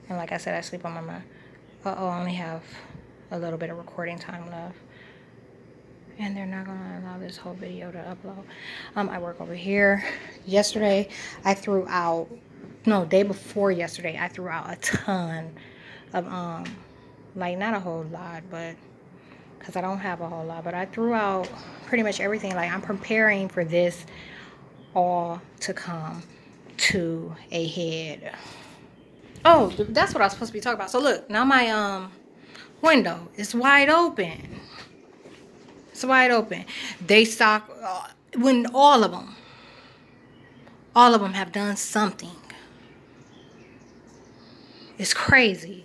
And like I said, I sleep on my mat. Uh-oh, I only have a little bit of recording time left. And they're not going to allow this whole video to upload. I work over here. Yesterday, I threw out, no, day before yesterday, I threw out a ton of, like, not a whole lot, but, because I don't have a whole lot, but I threw out pretty much everything. Like, I'm preparing for this all to come to a head. Oh, that's what I was supposed to be talking about. So look, now my window is wide open. It's wide open. They stock when all of them have done something. It's crazy.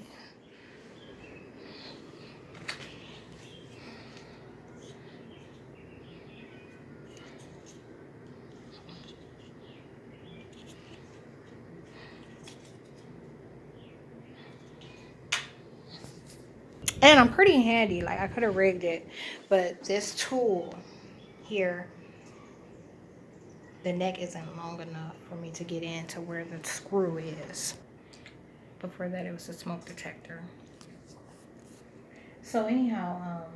And I'm pretty handy. Like, I could have rigged it, but this tool here, the neck isn't long enough for me to get into where the screw is. Before that, it was a smoke detector. So anyhow,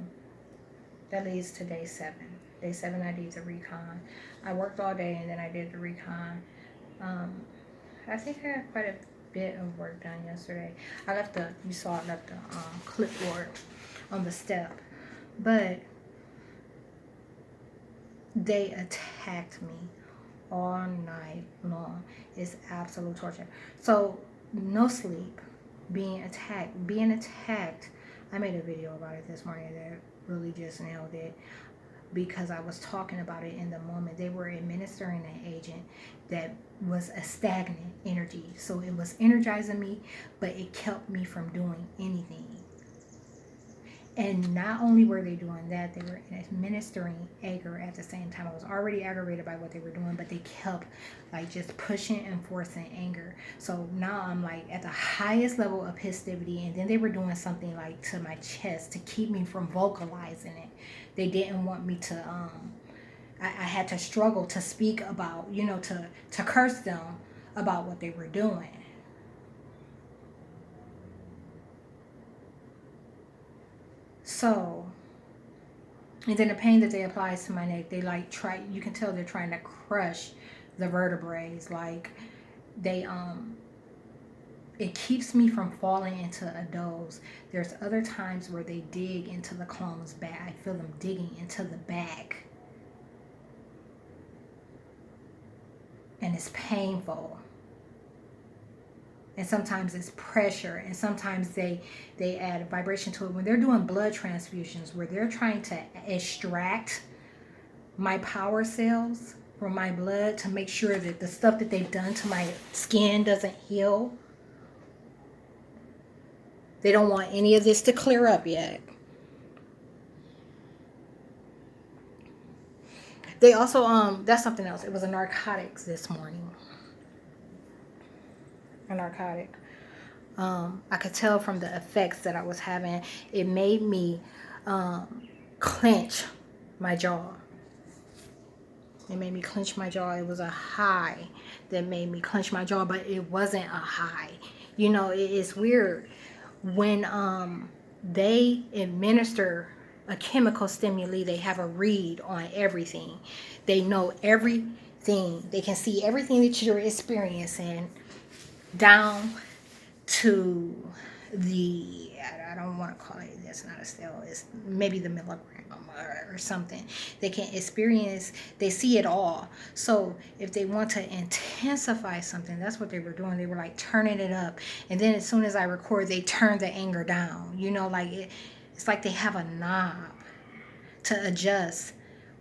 that leads to day 7. Day 7, I did the recon. I worked all day and then I did the recon. I think I had quite a bit of work done yesterday. You saw I left the clipboard on the step. But they attacked me all night long. It's absolute torture. So, no sleep, being attacked. I made a video about it this morning that really just nailed it, because I was talking about it in the moment. They were administering an agent that was a stagnant energy. So it was energizing me, but it kept me from doing anything. And not only were they doing that, they were administering anger at the same time. I was already aggravated by what they were doing, but they kept like just pushing and forcing anger. So now I'm like at the highest level of passivity, and then they were doing something like to my chest to keep me from vocalizing it. They didn't want me to I had to struggle to speak about, to curse them about what they were doing. So, and then the pain that they apply to my neck, they like you can tell they're trying to crush the vertebrae. Like they it keeps me from falling into a doze. There's other times where they dig into the clone's back. I feel them digging into the back. And it's painful. And sometimes it's pressure, and sometimes they add vibration to it. When they're doing blood transfusions, where they're trying to extract my power cells from my blood to make sure that the stuff that they've done to my skin doesn't heal. They don't want any of this to clear up yet. They also that's something else. It was a narcotics this morning. A narcotic. I could tell from the effects that I was having, it made me clench my jaw. It made me clench my jaw. It was a high that made me clench my jaw, but it wasn't a high. It's weird when they administer a chemical stimuli. They have a read on everything. They know everything. They can see everything that you're experiencing down to I don't want to call it, that's not a cell, it's maybe the milligram or something. They can experience, they see it all. So if they want to intensify something, that's what they were doing. They were like turning it up, and then as soon as I record, they turn the anger down. It's like they have a knob to adjust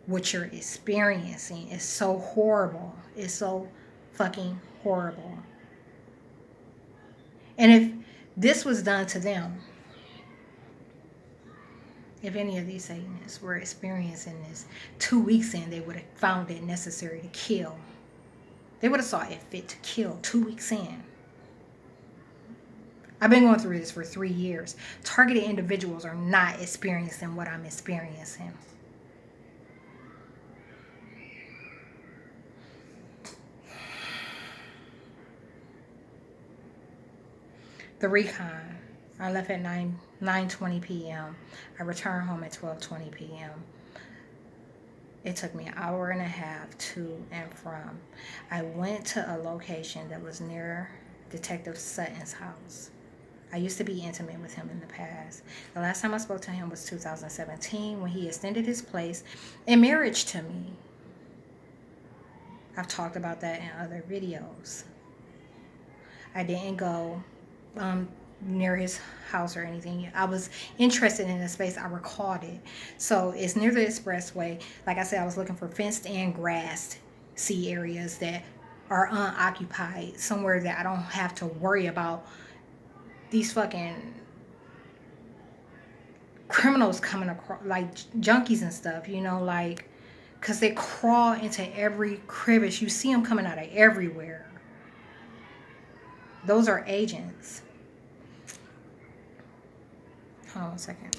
what you're experiencing. It's so horrible. It's so fucking horrible. And if this was done to them, if any of these Satanists were experiencing this 2 weeks in, they would have found it necessary to kill. They would have saw it fit to kill 2 weeks in. I've been going through this for 3 years. Targeted individuals are not experiencing what I'm experiencing. the recon. I left at 9:20 p.m. I returned home at 12:20 p.m. It took me an hour and a half to and from. I went to a location that was near Detective Sutton's house. I used to be intimate with him in the past. The last time I spoke to him was 2017 when he extended his place in marriage to me. I've talked about that in other videos. I didn't go near his house or anything. I was interested in the space. I recalled it. So it's near the expressway. Like I said, I was looking for fenced in grassed sea areas that are unoccupied, somewhere that I don't have to worry about these fucking criminals coming across, like junkies and stuff, you know, like, because they crawl into every crevice. You see them coming out of everywhere. Those are agents. Hold on a second.